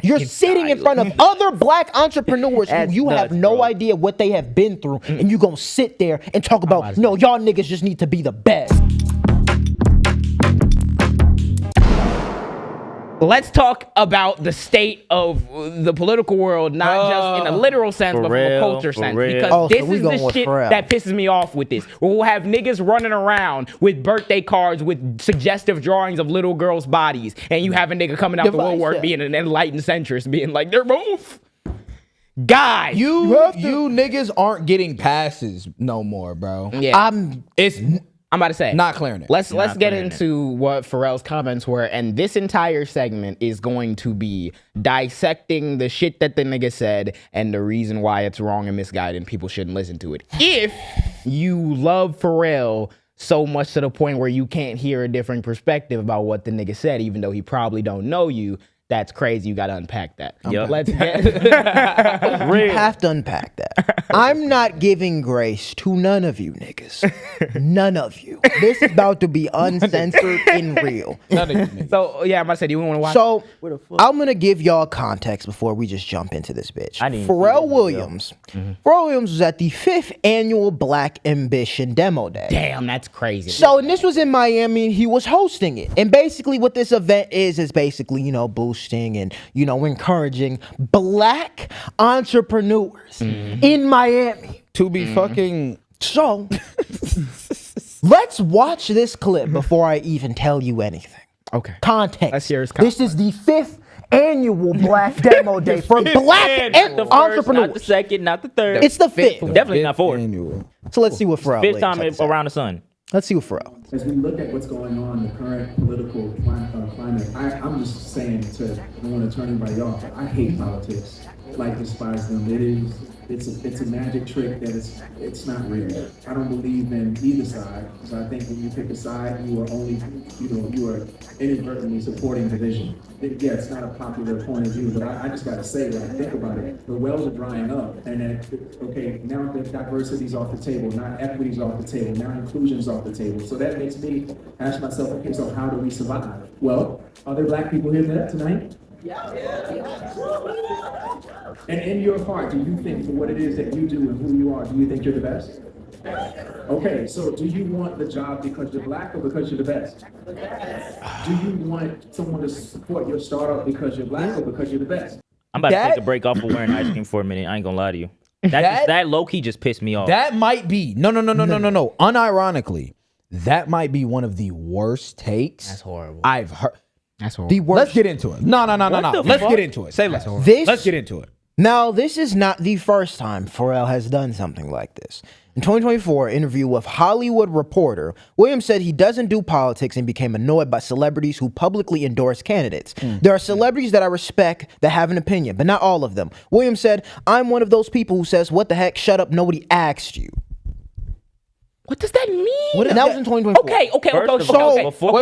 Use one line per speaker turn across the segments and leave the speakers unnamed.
You're sitting in front of other black entrepreneurs who you have no idea what they have been through, and you gonna sit there and talk about, no, y'all niggas just need to be the best.
Let's talk about the state of the political world, not just in a literal sense, but from a culture sense. Because this is the shit that pisses me off with this. We'll have niggas running around with birthday cards with suggestive drawings of little girls' bodies, and you have a nigga coming out the woodwork being an enlightened centrist, being like, they're both. Guys,
you niggas aren't getting passes no more, bro.
Yeah, I'm about to say,
not clearing it.
Let's get into what Pharrell's comments were, and this entire segment is going to be dissecting the shit that the nigga said and the reason why it's wrong and misguided and people shouldn't listen to it. If you love Pharrell so much to the point where you can't hear a different perspective about what the nigga said, even though he probably don't know you, that's crazy. You got to unpack that. Let's get
You have to unpack that. I'm not giving grace to none of you niggas. None of you. This is about to be uncensored and real.
None of you niggas.
So, yeah, I'm about to say, do you want to watch?
So, I'm going to give y'all context before we just jump into this bitch. Pharrell Williams. Pharrell Williams was at the 5th annual Black Ambition Demo Day.
Damn, that's crazy.
So, and this was in Miami, and he was hosting it. And basically what this event is basically, you know, boosting and, you know, encouraging black entrepreneurs in Miami
to be fucking.
So, let's watch this clip before I even tell you anything.
Okay.
Context.
Let's hear his
This is the 5th annual Black Demo Day for black entrepreneurs.
Not the second, not the third.
It's the 5th.
Definitely not 4th.
Annual.
So let's see what Pharrell.
5th time around the sun.
Let's see what Pharrell.
As we look at what's going on, the current political climate, I'm just saying to, I don't want to turn anybody off, but I hate politics. Like, despise them. It's a magic trick that it's not real. I don't believe in either side, because I think when you pick a side, you are only, you are inadvertently supporting division. Yeah, it's not a popular point of view, but I just gotta say, like, think about it. The wells are drying up, and then, okay, now the diversity's off the table, now equity's off the table, now inclusion's off the table. So that makes me ask myself, okay, so how do we survive? Well, are there black people here tonight? Yeah. And in your heart, do you think for what it is that you do and who you are, do you think you're the best? Okay, so do you want the job because you're black or because you're the best? Do you want someone to support your startup because you're black or because you're the best?
I'm about to take a break off of wearing ice cream for a minute. I ain't gonna lie to you. That low-key just pissed me off.
That might be, no. Unironically, that might be one of the worst takes.
That's horrible.
I've heard.
That's horrible.
The worst. Let's get into it. No. Let's get into it. Say less. Let's get into it.
Now, this is not the first time Pharrell has done something like this. In 2024 interview with Hollywood Reporter, Williams said he doesn't do politics and became annoyed by celebrities who publicly endorse candidates. There are celebrities that I respect that have an opinion, but not all of them. Williams said, I'm one of those people who says, what the heck, shut up, nobody asked you.
What does that mean?
And that was in 2024.
Okay.
Before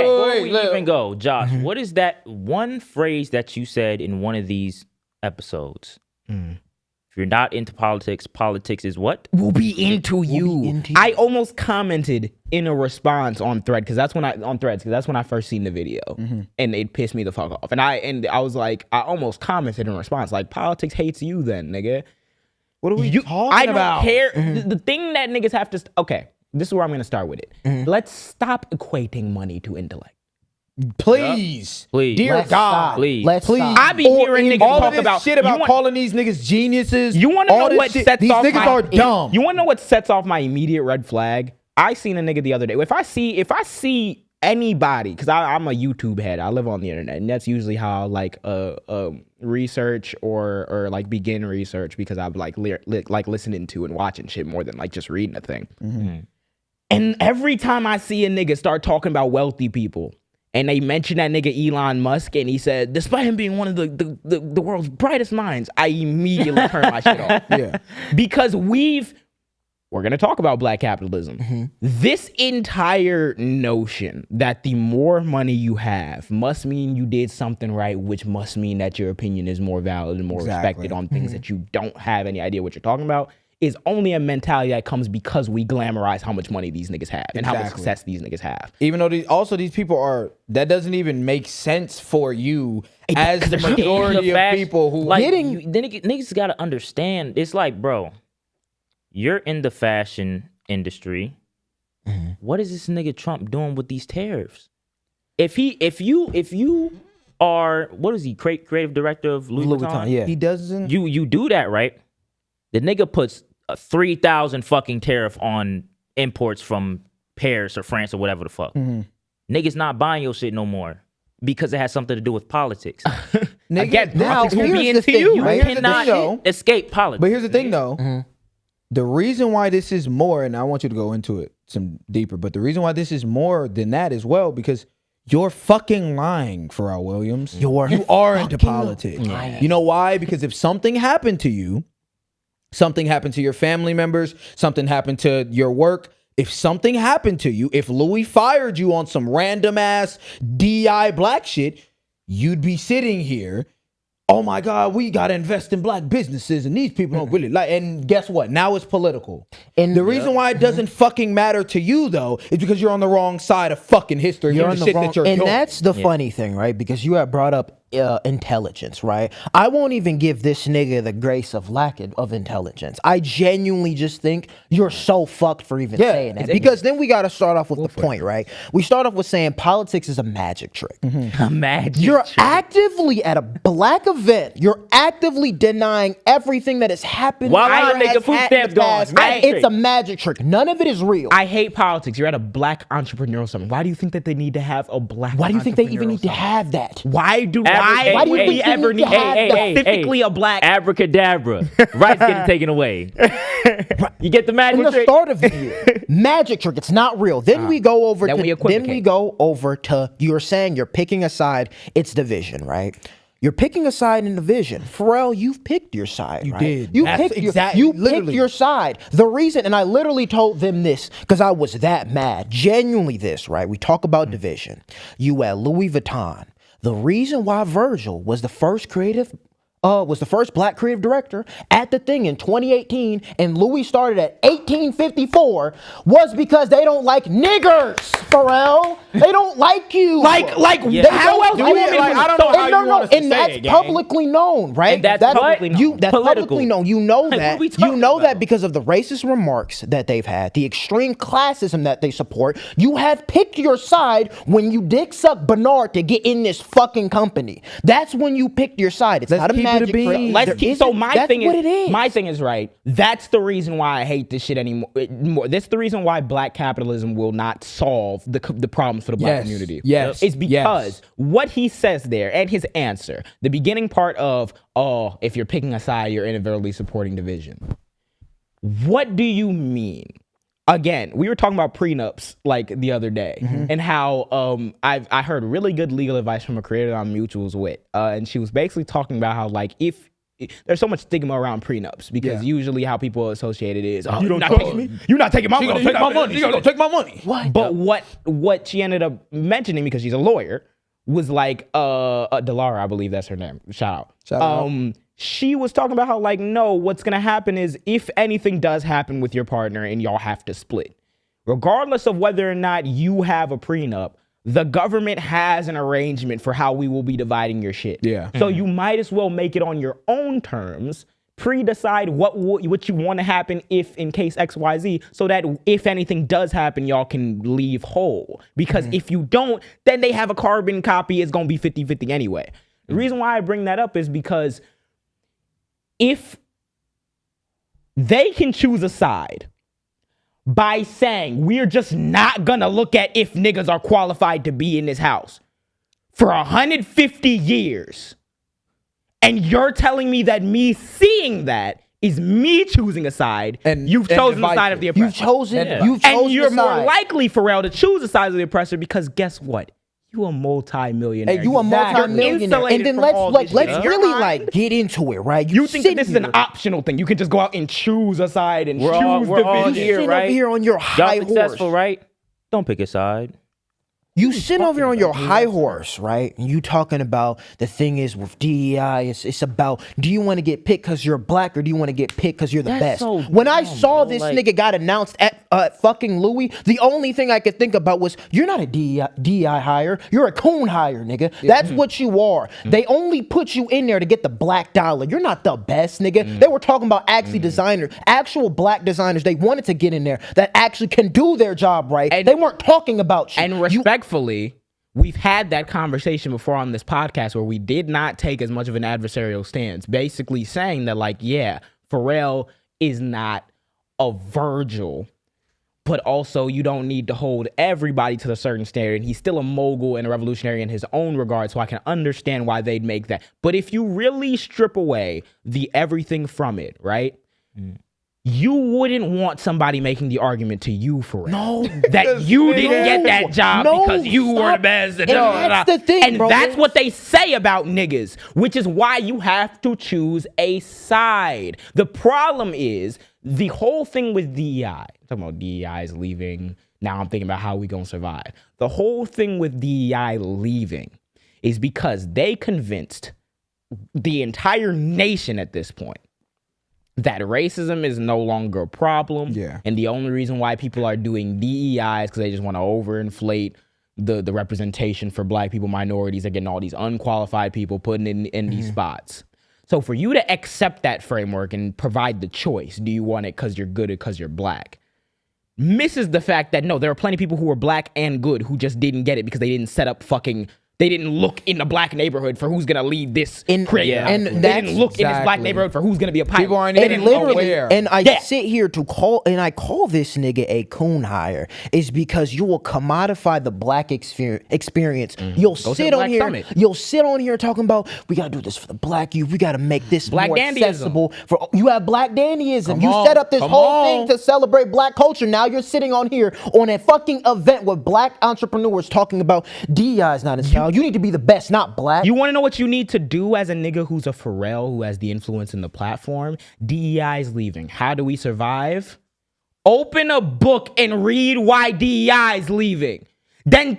we even go, Josh, what is that one phrase that you said in one of these episodes? If you're not into politics, politics is what?
Will be into you. I almost commented in a response on Thread because that's when I first seen the video, and it pissed me the fuck off. And I was like, I almost commented in response like, politics hates you, then, nigga.
What are we talking about?
I don't care. The thing that niggas have to. Okay, this is where I'm gonna start with it. Let's stop equating money to intellect.
Please. Dear God.
Please.
I be hearing niggas talk about
shit about calling these niggas geniuses.
You want to know what sets off
these niggas are dumb.
You want to know what sets off my immediate red flag? I seen a nigga the other day. If I see anybody, because I'm a YouTube head, I live on the internet, and that's usually how I like research or like begin research, because I'm like listening to and watching shit more than like just reading a thing. And every time I see a nigga start talking about wealthy people, and they mention that nigga Elon Musk, and he said, despite him being one of the world's brightest minds, I immediately turn my shit off.
Yeah.
Because we're going to talk about black capitalism. This entire notion that the more money you have must mean you did something right, which must mean that your opinion is more valid and more respected on things that you don't have any idea what you're talking about, is only a mentality that comes because we glamorize how much money these niggas have and how much
Exactly.
success these niggas have.
Even though these people are, that doesn't even make sense for you as the majority of people who
like niggas got to understand. It's like, bro, you're in the fashion industry. What is this nigga Trump doing with these tariffs? If you are, what is he, creative director of Louis Vuitton?
Yeah.
he doesn't.
You do that, right? The nigga puts a 3,000 fucking tariff on imports from Paris or France or whatever the fuck. Niggas not buying your shit no more because it has something to do with politics.
Again,
now,
politics will
here's
be
the
into
thing,
you.
You
right? Here's the thing,
cannot
though.
escape politics.
But here's the thing, though. The reason why this is more, and I want you to go into it some deeper, but the reason why this is more than that as well, because you're fucking lying, Pharrell Williams. You are into politics. You know why? Because if something happened to you, something happened to your family members, something happened to your work, if something happened to you, if Louis fired you on some random ass DI black shit, you'd be sitting here, oh my God, we got to invest in black businesses and these people don't really like, and guess what? Now it's political. And the reason why it doesn't fucking matter to you though, is because you're on the wrong side of fucking history.
You're on the wrong, and
doing.
that's the funny thing, right? Because you have brought up intelligence, right? I won't even give this nigga the grace of lack of intelligence. I genuinely just think you're so fucked for even saying that. Because then we got to start off with the point, right? We start off with saying politics is a magic trick.
A magic
You're
trick.
actively at a black event. You're actively denying everything that has happened.
Why
or
nigga
has
food
had in
stamps
the
gone?
past.
Magic
It's a
trick.
magic trick. None of it is real.
I hate politics. You're at a black entrepreneurial summit. Why do you think that they need to have a black?
Why do you think they even
entrepreneurial
need to
summit?
have that?
Why do
Why do you think
we
they
ever
need
need
to have that?
specifically a black?
Abracadabra. Rights getting taken away. You get the
In
magic
the
trick?
start of the year, magic trick. It's not real. Then we go over
then
to.
we
Then we
equivocate.
go over to. You're saying you're picking a side. It's division, right? You're picking a side in division. Pharrell, you've picked your side. You
did.
You
That's
picked
exactly-
you picked
literally.
your side. The reason, and I literally told them this because I was that mad. Genuinely, this right. We talk about division. You at Louis Vuitton. The reason why Virgil was the first black creative director at the thing in 2018, and Louis started at 1854, was because they don't like niggers, Pharrell. They don't like you.
Yeah.
How else do you want me to
I don't know how you want us to
and
say
that's
it, gang.
publicly known, right?
And that's publicly known.
That's
Political.
publicly known. You know
Like, what
that.
are we
You
talking
know that
about?
because of the racist remarks that they've had, the extreme classism that they support. You have picked your side when you dick suck Bernard to get in this fucking company. That's when you picked your side. It's
Let's
not a
keep it a
magic
bean.
trick.
Let's
There
keep. So
isn't-
my
that's
thing
what
is,
it is.
my thing is right. That's the reason why I hate this shit anymore. That's the reason why black capitalism will not solve the problems for the black
Yes.
community.
Yes.
It's because
Yes.
what he says there and his answer, the beginning part of, oh, if you're picking a side, you're inadvertently supporting division. What do you mean? Again, we were talking about prenups like the other day, and how I heard really good legal advice from a creator I'm mutuals with, and she was basically talking about how like if there's so much stigma around prenups because usually how people associate it is, oh, you're not taking me, you're not taking my money,
Take my money. She gonna take my money.
but what she ended up mentioning, because she's a lawyer, was like Delara, I believe that's her name. Shout out. She was talking about how like, no, what's gonna happen is if anything does happen with your partner and y'all have to split, regardless of whether or not you have a prenup, the government has an arrangement for how we will be dividing your shit.
Yeah.
So you might as well make it on your own terms, pre-decide what you want to happen if in case XYZ, so that if anything does happen, y'all can leave whole. Because if you don't, then they have a carbon copy. It's going to be 50-50 anyway. The reason why I bring that up is because if they can choose a side by saying we're just not gonna look at if niggas are qualified to be in this house for 150 years, and you're telling me that me seeing that is me choosing a side,
And
you've chosen the
divisive.
side of the oppressor.
You've chosen.
Yeah.
You've chosen
and you're
the
more
side.
likely, Pharrell, to choose the side of the oppressor because guess what? You a multi-millionaire.
Hey, you a multi-millionaire,
insulated
and then
from
let's
all
like
this
let's
shit.
really
Your
like
mind-
get into it, right?
You think that this is an
here.
optional thing? You can just go out and choose a side and
We're
choose
all
division.
here,
Sitting
right?
over here on your high
Y'all successful,
horse.
right? Don't pick a side.
You sitting over here on your high horse, right? And you talking about the thing is with DEI, it's about, do you want to get picked because you're black or do you want to get picked because you're the
That's
best?
so
When I
dumb,
saw
bro.
this
Like-
nigga got announced at fucking Louis, the only thing I could think about was, you're not a DEI hire, you're a coon hire, nigga. That's what you are. They only put you in there to get the black dollar. You're not the best, nigga. They were talking about actually designers, actual black designers they wanted to get in there that actually can do their job right.
And-
they weren't talking about you.
And respectfully, we've had that conversation before on this podcast where we did not take as much of an adversarial stance, basically saying that, like, yeah, Pharrell is not a Virgil, but also you don't need to hold everybody to a certain standard. And he's still a mogul and a revolutionary in his own regard, so I can understand why they'd make that. But if you really strip away the everything from it, right? You wouldn't want somebody making the argument to you for it.
No.
That you didn't get that job
No,
because you were the
stop.
best.
And that's the thing,
and
bro.
that's what they say about niggas, which is why you have to choose a side. The problem is the whole thing with DEI. I'm talking about DEI is leaving. Now I'm thinking about how we gonna survive. The whole thing with DEI leaving is because they convinced the entire nation at this point that racism is no longer a problem.
Yeah.
And the only reason why people are doing DEI is because they just want to overinflate the representation for black people, minorities. They're getting all these unqualified people putting in these spots. So for you to accept that framework and provide the choice, do you want it because you're good or because you're black, misses the fact that no, there are plenty of people who are black and good who just didn't get it because they didn't set up they didn't look in the black neighborhood for who's gonna lead this creative.
and
They
that's
didn't look in this black
exactly.
neighborhood for who's gonna be a pilot.
People aren't
They
even
didn't look in
literally-
it.
aware.
And I
Yeah.
sit here to call this nigga a coon hire is because you will commodify the black experience. You'll
to
sit
the
on
Black
here.
Summit.
You'll sit on here talking about we gotta do this for the black youth. We gotta make this
Black
more
dandyism.
accessible. For you have black dandyism.
Come
You
on,
set up this
come
whole
on.
thing to celebrate black culture. Now you're sitting on here on a fucking event with black entrepreneurs talking about DEI is not in style. You need to be the best, not black.
You want to know what you need to do as a nigga who's a Pharrell, who has the influence in the platform? DEI is leaving. How do we survive? Open a book and read why DEI is leaving. Then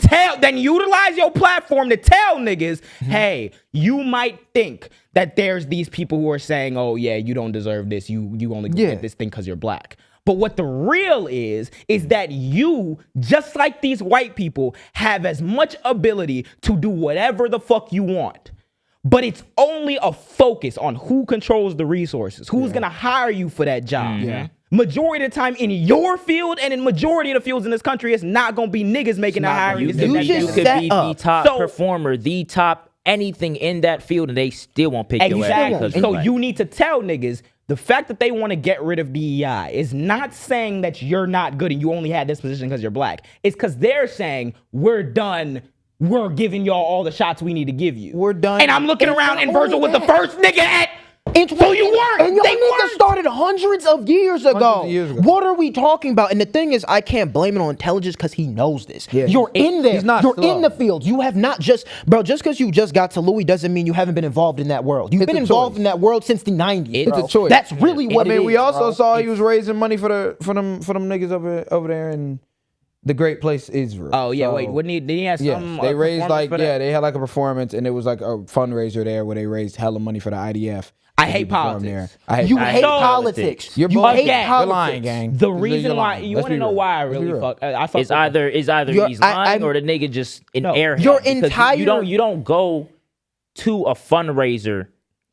utilize your platform to tell niggas, hey, you might think that there's these people who are saying, oh yeah, you don't deserve this. You only get this thing because you're black. But what the real is that you, just like these white people, have as much ability to do whatever the fuck you want. But it's only a focus on who controls the resources, who's gonna hire you for that job. Majority of the time in your field and in majority of the fields in this country, it's not gonna be niggas making the hiring.
You
decisions.
could
set
be
up.
the top
So-
performer, the top anything in that field, and they still won't pick your ass.
Exactly.
because
So
black.
you need to tell niggas the fact that they want to get rid of DEI is not saying that you're not good and you only had this position because you're black. It's because they're saying we're done. We're giving y'all all the shots we need to give you.
We're done.
And I'm looking
And
around
not
and Virgil
only
was the
that.
first nigga at.
So
you weren't.
And your
They
nigga
weren't.
started hundreds of years ago.
Hundreds of years ago.
What are we talking about? And the thing is, I can't blame it on intelligence because he knows this.
Yeah,
You're in there.
he's not
You're
slow.
in the field. You have not just because you just got to Louis doesn't mean you haven't been involved in that world. You've
It's
been
a
involved
choice.
in that world since the 90s.
It's
bro.
a choice.
That's really what
I mean,
it
we
is,
also
bro.
saw he was raising money for them niggas over there in the great place Israel.
Oh yeah,
So,
wait. Did he have
Yes,
some?
they raised
performance for that?
they had like a performance and it was like a fundraiser there where they raised hella money for the IDF.
I
to
hate
perform
politics.
I
You
hate
hate
politics.
politics.
You're
you
both-
hate
Again,
politics.
You're lying, gang.
The
You're
reason why
lying.
you
Let's
want to
be
know
real.
why I
Let's be
really
real.
fuck. I fuck
It's
with
either he's lying or the nigga just an airhead.
Your
Because
entire-
you don't go to a fundraiser,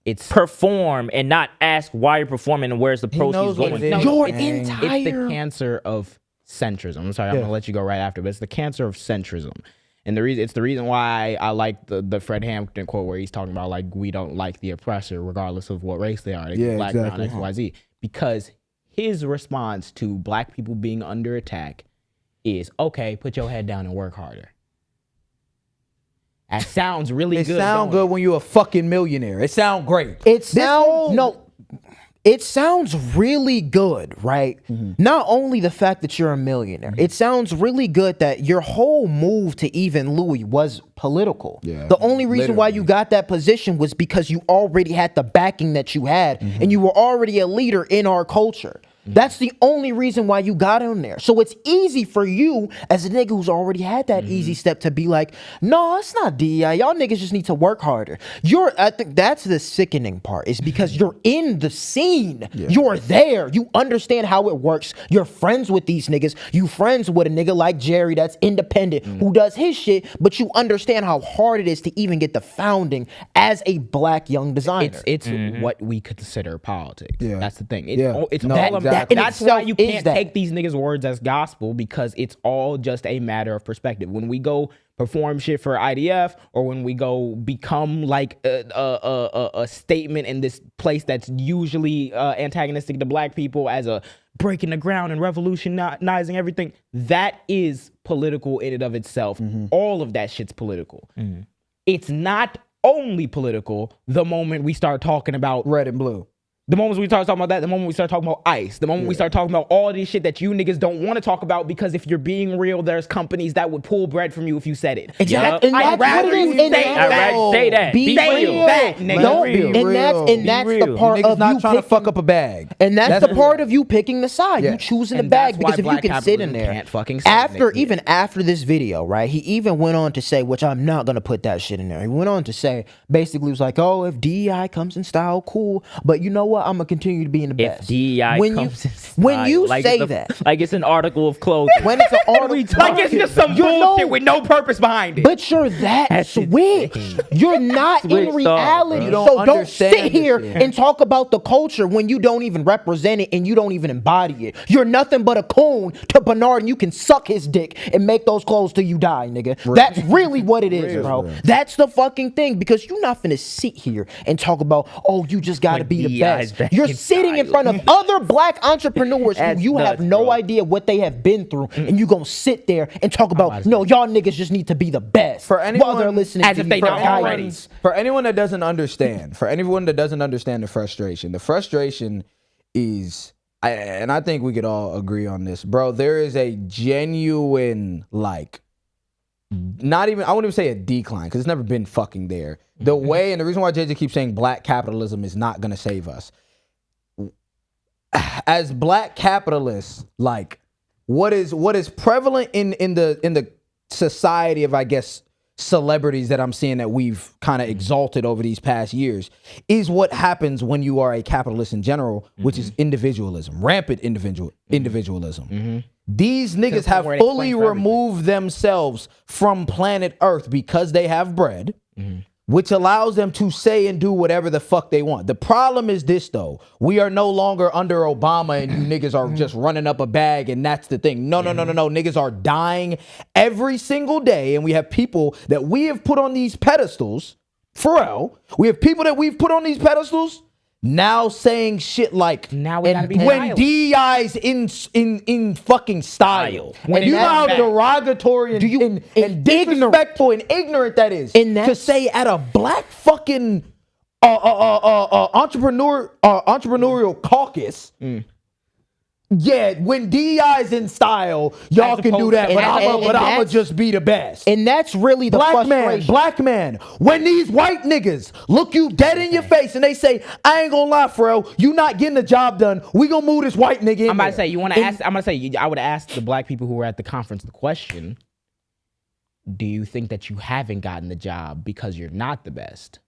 It's
perform and not ask why you're performing and where's the
knows
proceeds
what
going.
it is.
Your
Gang.
It's
entire
the cancer of centrism. I'm sorry, I'm gonna let you go right after, but it's the cancer of centrism. And it's the reason why I like the Fred Hampton quote where he's talking about like we don't like the oppressor regardless of what race they are. They
Yeah,
black,
exactly.
brown, X, Y, Z. Because his response to black people being under attack is okay, put your head down and work harder. That sounds really
It
good.
sound
don't
good when you're a fucking millionaire. It sound great.
It sounds really good, right? Not only the fact that you're a millionaire, it sounds really good that your whole move to even Louis was political.
Yeah,
The only reason why you got that position was because you already had the backing that you had and you were already a leader in our culture. That's the only reason why you got on there. So it's easy for you as a nigga who's already had that easy step to be like, no, it's not DEI. Y'all niggas just need to work harder. I think that's the sickening part, is because you're in the scene. You're there. You understand how it works. You're friends with these niggas. You friends with a nigga like Jerry that's independent, who does his shit, but you understand how hard it is to even get the founding as a black young designer.
It's what we consider politics.
Yeah.
That's the thing.
Exactly.
That's why you can't take these niggas' words as gospel, because it's all just a matter of perspective. When we go perform shit for IDF, or when we go become like a statement in this place that's usually antagonistic to black people as a breaking the ground and revolutionizing everything, that is political in and of itself. All of that shit's political. It's not only political the moment we start talking about
red and blue.
The moment we start talking about that, the moment we start talking about ICE, the moment we start talking about all this shit that you niggas don't want to talk about, because if you're being real, there's companies that would pull bread from you if you said it.
Exactly. And
I'd rather you say that.
Be real.
That, nigga.
And that's the part of
not
you
trying to fuck up a bag.
And that's the part of you picking the side. You choosing the bag, because if you can sit in there even after this video, right? He even went on to say, which I'm not gonna put that shit in there. He went on to say, basically, was like, oh, if DEI comes in style, cool. But you know what? I'm gonna continue to be in the best.
If DEI comes in style,
when you
like
say
it's
that,
like it's an article of clothing.
when it's an article,
like it's just some bullshit with no purpose behind it.
But you're that switch. You're not in
Switched
reality.
off,
So don't sit here and talk about the culture when you don't even represent it and you don't even embody it. You're nothing but a coon to Bernard, and you can suck his dick and make those clothes till you die, nigga. That's really what it is, bro. That's the fucking thing, because you're not finna sit here and talk about, oh, you just gotta be the best. You're sitting in front of other black entrepreneurs who you have no idea what they have been through, and you gonna sit there and talk about, no, y'all niggas just need to be the best.
For anyone,
while they're listening
as
to
if they
you
don't already.
For anyone that doesn't understand, the frustration is, and I think we could all agree on this, bro. There is a genuine, like, not even, I wouldn't even say a decline, because it's never been fucking there. The way, and the reason why JJ keeps saying black capitalism is not gonna save us. As black capitalists, like, what is prevalent in the society of, I guess, celebrities that I'm seeing that we've kind of exalted over these past years, is what happens when you are a capitalist in general, which is individualism, rampant individualism. These niggas have fully removed themselves from planet Earth because they have bread, which allows them to say and do whatever the fuck they want. The problem is this, though. We are no longer under Obama and you niggas are just running up a bag, and that's the thing. No. Niggas are dying every single day, and we have people that we have put on these pedestals. Pharrell, we have people that we've put on these pedestals now saying shit like,
now we gotta be
when DEI's in fucking style.
When
And you know how
back.
derogatory and disrespectful and ignorant that is to say at a black fucking entrepreneurial caucus. Yeah, when DEI's in style, y'all can do that, but I'ma just be the best.
And that's really the frustration.
Black man, when these white niggas look you dead in your face and they say, I ain't gonna lie, Pharrell, you not getting the job done, we gonna move this white nigga in
I'm about
there.
to say, you want to ask, I'm going to say, I would ask the black people who were at the conference the question, do you think that you haven't gotten the job because you're not the best?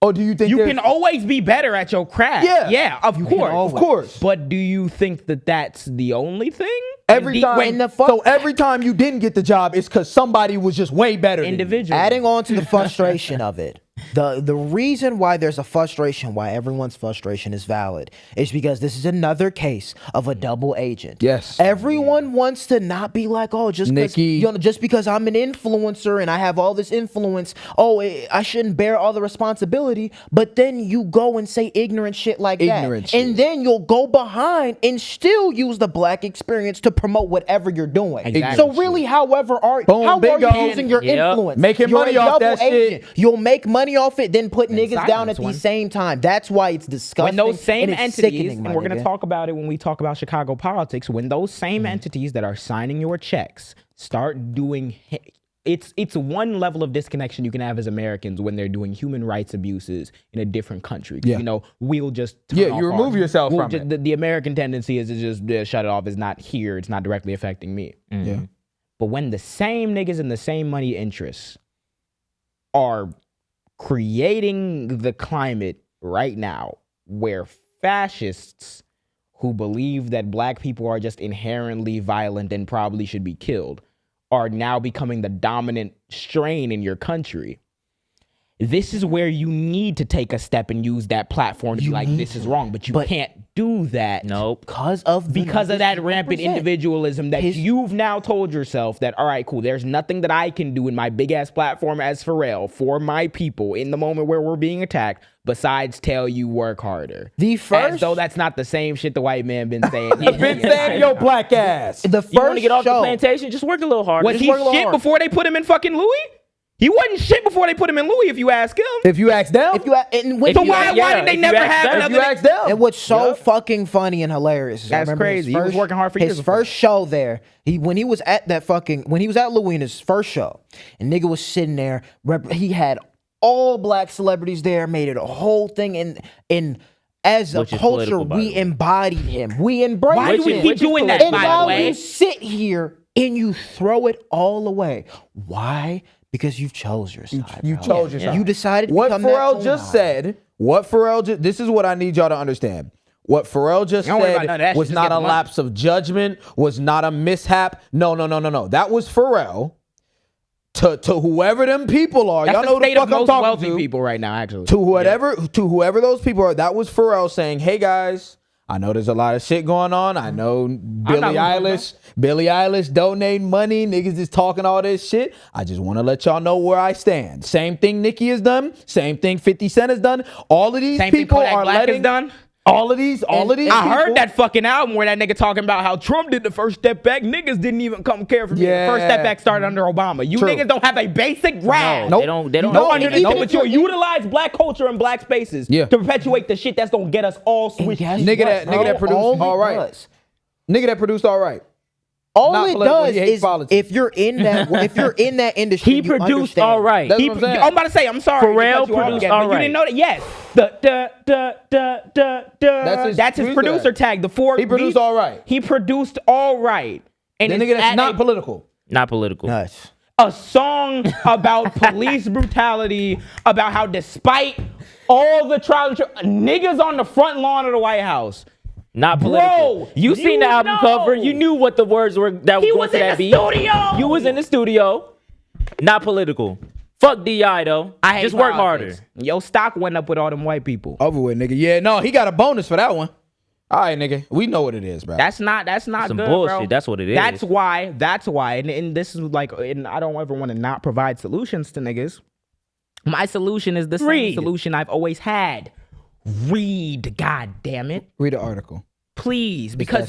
Or do you think
you can always be better at your craft? Yeah, of course. But do you think that that's the only thing?
Every time you didn't get the job, it's because somebody was just way better than you.
Adding on to the frustration of it, the reason why there's a frustration, why everyone's frustration is valid, is because this is another case of a double agent.
Yes.
Everyone wants to not be like, oh, just because I'm an influencer and I have all this influence, I shouldn't bear all the responsibility. But then you go and say ignorant shit like that. And then you'll go behind and still use the black experience to promote whatever you're doing.
Exactly.
So really, how are you using your influence?
Making
You're
money
a
off that
double agent.
shit.
You'll make money off it, then put niggas down at the same time. That's why it's disgusting.
When those same
and it's
entities,
sickening,
and we're going to talk about it when we talk about Chicago politics, when those same entities that are signing your checks start doing it's one level of disconnection you can have as Americans when they're doing human rights abuses in a different country.
Yeah.
You know, we'll just turn
Yeah,
off
you remove yourself
we'll
from
just,
it.
The American tendency is to just shut it off. It's not here. It's not directly affecting me.
Yeah.
But when the same niggas and the same money interests are creating the climate right now where fascists who believe that black people are just inherently violent and probably should be killed are now becoming the dominant strain in your country. This is where you need to take a step and use that platform to be like, this is wrong, but you can't do that.
Nope.
Because of
That rampant individualism that you've now told yourself that, all right, cool, there's nothing that I can do in my big ass platform as Pharrell for my people in the moment where we're being attacked besides tell you work harder. As though that's not the same shit the white man been saying.
Been saying your black ass.
The first
You want to get off the
show-
plantation? Just work a little harder.
Was
Just
he
work a little
shit
harder.
before they put him in fucking Louis? He wasn't shit before they put him in Louis, if you ask him.
If you ask them,
If you a- and when
So
you-
why did they
if
never
you ask
have
them,
another?
if you ask them,
And what's so fucking funny and hilarious is I
That's
remember
crazy.
his
He was working hard for years
His
before.
first show there, when he was at Louis in his first show, and nigga was sitting there. He had all black celebrities there, made it a whole thing, and as a
Which is
culture,
political, by the
we
way.
embodied him. We embraced
Why do we
him.
keep doing that,
And
by
now
the way?
you sit here and you throw it all away. Why? Because you chose your side.
you
bro.
chose your side.
You decided to
what
become
Pharrell
that
just
tone
said. This is what I need y'all to understand. What Pharrell just
Don't worry about none of that
said
shit,
was
just
not
get
a
the money.
lapse of judgment, was not a mishap. No. That was Pharrell to whoever them people are.
That's
Y'all
the
know who the
state of
fuck I'm
most
talking
wealthy
to.
people right now, actually.
To whoever those people are, that was Pharrell saying, "Hey guys, I know there's a lot of shit going on. I know Billie Eilish donating money. Niggas is talking all this shit. I just want to let y'all know where I stand. Same thing Nicki has done. Same thing 50 Cent has done. All of these
Same thing
people
Kodak
are
Black has
letting
done.
all of these.
I
people-
heard that fucking album where that nigga talking about how Trump did the first step back. Niggas didn't even come care for me.
Yeah.
The first step back started under Obama. You
True.
niggas don't have a basic rag.
Nope.
They don't
No,
have
underneath
no,
it, but you'll utilize black culture and black spaces
Yeah.
to perpetuate the shit that's gonna get us all switched.
Nigga that produced all right. Nigga that produced all right.
All
Not
it
political,
does
he hates
is
politics.
if you're in that industry,
He
you
produced
understand.
all right.
That's what I'm saying.
I'm about to say, I'm sorry. to
Pharrell
cut you off
produced
again,
all
but you
right.
didn't know that? Yes. That's his producer tag. The four.
He produced all right.
He produced all right. And
The
it's
nigga that's
at
not
a-
political.
Not political.
Nuts.
a song about police brutality, about how despite all the trial and niggas on the front lawn of the White House.
Not political.
Bro,
you seen the album
know.
cover. You knew what the words were that
He
was
was
going to
in
that
the
beat.
studio.
You was in the studio. Not political. Fuck DI though.
I hate
Just work
politics.
harder.
Yo, stock went up with all them white people.
Over with, nigga. Yeah, no, he got a bonus for that one. All right, nigga. We know what it is, bro.
That's not
Some
good,
bullshit.
bro.
That's what it is.
That's why, and this is like, and I don't ever want to not provide solutions to niggas. My solution is the same
Read.
solution I've always had. Read, god damn it.
Read the article.
Please, because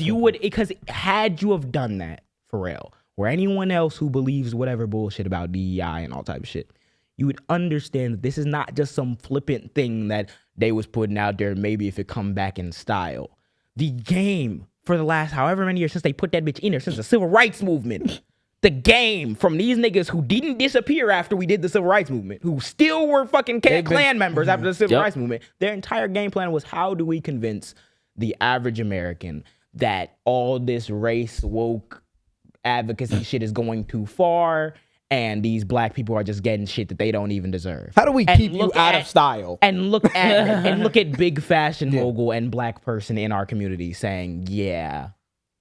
had you have done that, Pharrell, or anyone else who believes whatever bullshit about DEI and all type of shit, you would understand that this is not just some flippant thing that they was putting out there, maybe if it come back in style. The game for the last however many years since they put that bitch in there, since the civil rights movement, the game from these niggas who didn't disappear after we did the civil rights movement, who still were fucking Klan members after the civil rights movement, their entire game plan was how do we convince the average American that all this race woke advocacy shit is going too far and these black people are just getting shit that they don't even deserve.
How do we
And
keep you
look
out
at-
of style?
And look at big fashion mogul and black person in our community saying, yeah.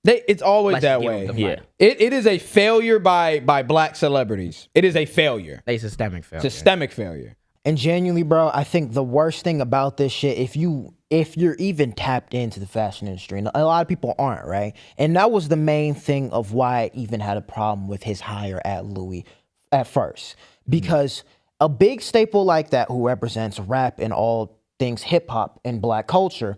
It's always
Let's
that
give
way.
them the fight.
It is a failure by black celebrities. It is a failure.
They systemic failure.
Systemic failure.
And genuinely, bro, I think the worst thing about this shit, if you're even tapped into the fashion industry, and a lot of people aren't, right? And that was the main thing of why I even had a problem with his hire at Louis at first. Because a big staple like that who represents rap and all things hip hop and black culture,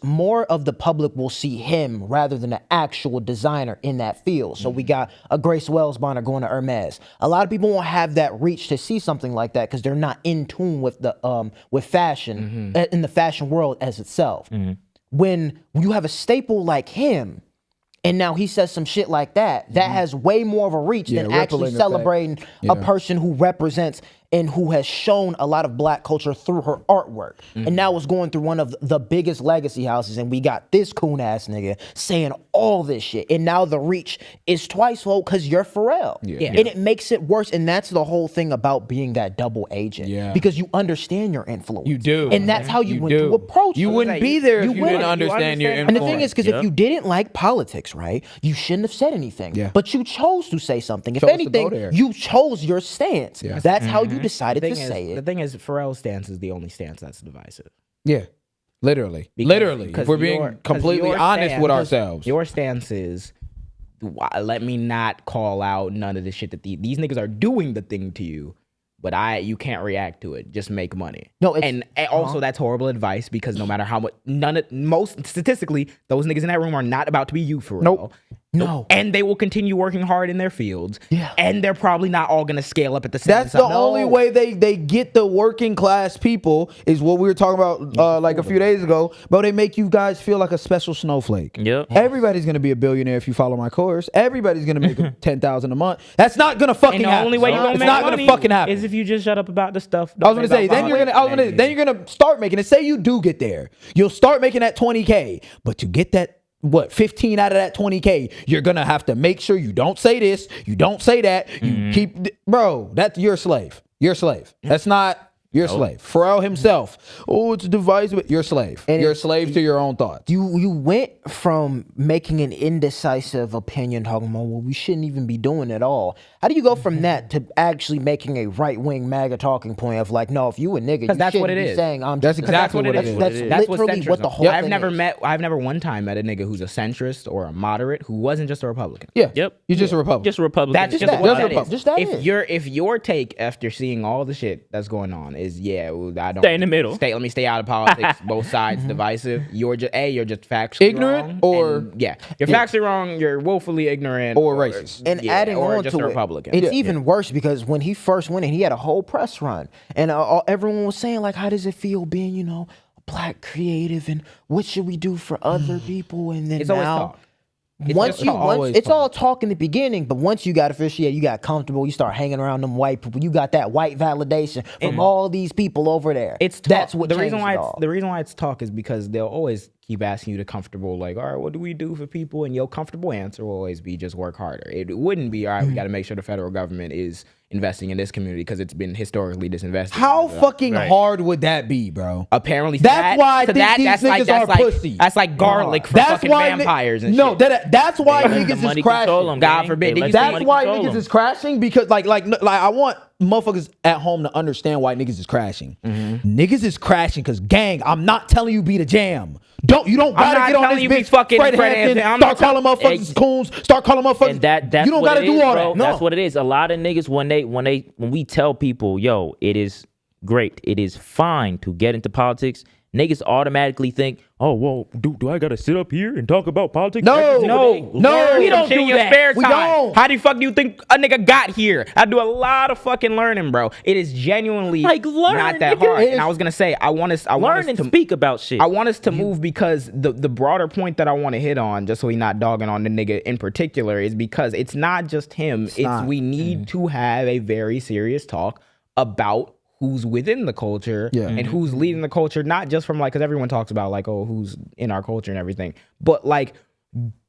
more of the public will see him rather than an actual designer in that field. So we got a Grace Wells Bonner going to Hermes. A lot of people won't have that reach to see something like that because they're not in tune with the with fashion in the fashion world as itself. When you have a staple like him, and now he says some shit like that has way more of a reach than actually
rippling
celebrating
effect.
a person who represents and who has shown a lot of black culture through her artwork. And now it's going through one of the biggest legacy houses, and we got this coon ass nigga saying all this shit. And now the reach is twice fold because you're Pharrell. And it makes it worse. And that's the whole thing about being that double agent. Because you understand your influence.
You do.
And that's how you went to approach
You
it.
wouldn't be there if you
wouldn't.
didn't understand your influence.
And the thing is, because if you didn't like politics, right, you shouldn't have said anything. But you chose to say something. If
Chose to
anything,
go there.
you chose your stance. That's how you decided to say
The
it.
thing is, Pharrell's stance is the only stance that's divisive.
Yeah. Literally.
Because
If we're being completely honest with ourselves.
Your stance is, let me not call out none of the shit that these niggas are doing the thing to you, but you can't react to it. Just make money.
No, it's,
and also that's horrible advice because no matter how much, most statistically, those niggas in that room are not about to be you for real.
No.
And they will continue working hard in their fields.
Yeah.
And they're probably not all gonna scale up at the same
That's
time.
the only way they get the working class people is what we were talking about like a few days ago. But they make you guys feel like a special snowflake.
Yep.
Everybody's gonna be a billionaire if you follow my course. Everybody's gonna make $10,000 a month. That's not gonna fucking
And the
happen.
only way you're gonna
it's
make
not
money
gonna fucking happen.
is if you just shut up about the stuff.
I was gonna say then you're gonna start making it. Say you do get there, you'll start making that 20K, but to get that 15 out of that 20K, you're gonna have to make sure you don't say this, you don't say that, you keep, bro. That's you're a slave. You're a slave. That's not. You're a slave. Pharrell himself. Oh, it's divisive. You're a slave. And you're a slave to your own thoughts.
You went from making an indecisive opinion, talking about, well, we shouldn't even be doing it all. How do you go from that to actually making a right-wing MAGA talking point of like, no, if you a nigga, you
that's what
shouldn't
it
be
is.
saying I'm
That's
just
exactly what it is.
That's literally what the whole thing is.
I've never one time met a nigga who's a centrist or a moderate who wasn't just a Republican.
Yeah.
Yep.
You're just a Republican.
Just a Republican.
That's
Just
just
that.
what
Just
that
Republican.
is.
Just that is.
If your take after seeing all the shit that's going on is I don't
Stay in the middle.
Let me stay out of politics. Both sides divisive. You're just factually
Ignorant
wrong,
or-
and you're factually wrong. You're woefully ignorant
Or racist.
And adding
or
on
just
to
a Republican.
it's even worse because when he first went in, he had a whole press run, and everyone was saying like, "How does it feel being, a black creative, and what should we do for other people?" And then
It's always
now,
talk.
it's all talk in the beginning, but once you got officiated, you got comfortable, you start hanging around them white people, you got that white validation from all these people over there.
It's talk.
That's what
the reason why
changed it all.
the reason why it's talk is because they'll always keep asking you to comfortable, like, all right, what do we do for people? And your comfortable answer will always be just work harder. It wouldn't be, all right, we got to make sure the federal government is investing in this community because it's been historically disinvested.
How fucking hard would that be, bro?
Apparently,
That's why I think these
that's
niggas are pussy.
That's like garlic for
That's
fucking
why
vampires and
no,
shit.
that's why
They let
niggas
the
is
money control
crashing.
them,
God
gang.
forbid.
They let the
That's
money
why
control
niggas
them.
is crashing because like I want motherfuckers at home to understand why niggas is crashing. Niggas is crashing because gang, I'm not telling you be the jam. You don't gotta
not
get on
telling
this
you be
bitch
fucking
Fred
Fred
Hampton,
Hampton. I'm
start
not
calling motherfuckers coons, start calling motherfuckers.
And that's
you don't
what
gotta
it
do
is,
all
bro.
that. No.
That's what it is. A lot of niggas when we tell people, yo, it is great, it is fine to get into politics, niggas automatically think, oh, well, do I gotta sit up here and talk about politics?
No.
No,
We don't
do
do your
that.
spare
We
time.
don't.
How the fuck do you think a nigga got here? I do a lot of fucking learning, bro. It is genuinely
Like, learn,
not that
nigga.
hard. And I was gonna say, I want us
Learn and
to
speak about shit.
I want us to move because the broader point that I want to hit on, just so we not dogging on the nigga in particular, is because it's not just him. We need to have a very serious talk about who's within the culture and who's leading the culture, not just from like, because everyone talks about like, oh, who's in our culture and everything, but like,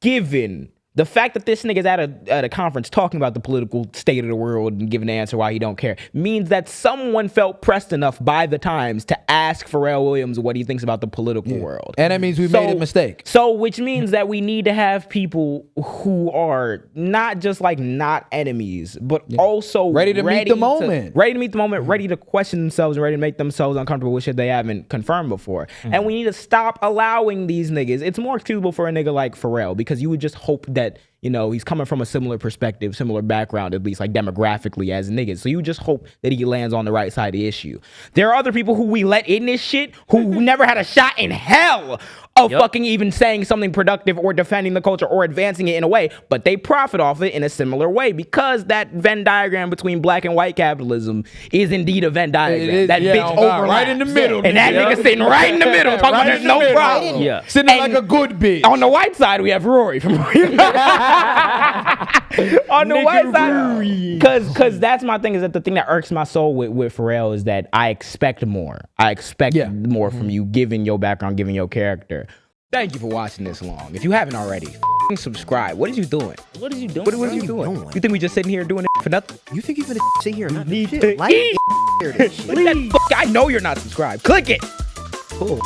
given the fact that this nigga's at a conference talking about the political state of the world and giving the answer why he don't care means that someone felt pressed enough by the Times to ask Pharrell Williams what he thinks about the political world.
And that means we made a mistake.
So, which means that we need to have people who are not just like not enemies, but also
Ready to meet the moment.
Ready to meet the moment, ready to question themselves and ready to make themselves uncomfortable with shit they haven't confirmed before. And we need to stop allowing these niggas. It's more excusable for a nigga like Pharrell because you would just hope that, he's coming from a similar perspective, similar background, at least like demographically as niggas. So you just hope that he lands on the right side of the issue. There are other people who we let in this shit who never had a shot in hell of fucking even saying something productive or defending the culture or advancing it in a way, but they profit off it in a similar way because that Venn diagram between black and white capitalism is indeed a Venn diagram. That bitch overlaps.
Right in the middle.
And that nigga sitting right in the middle talking about there's no problem.
Yeah.
Sitting like a good bitch.
On the white side, we have Rory from on the white side, because that's my thing. Is that the thing that irks my soul with Pharrell is that I expect more. I expect more from you, given your background, given your character. Thank you for watching this long. If you haven't already, subscribe. What is you doing?
What is you doing?
What are you doing? You think we just sitting here doing it for nothing?
You think you're gonna sit here and not
Need
shit?
to
Like
eat.
this shit.
Click that I know you're not subscribed. Click it.
Cool.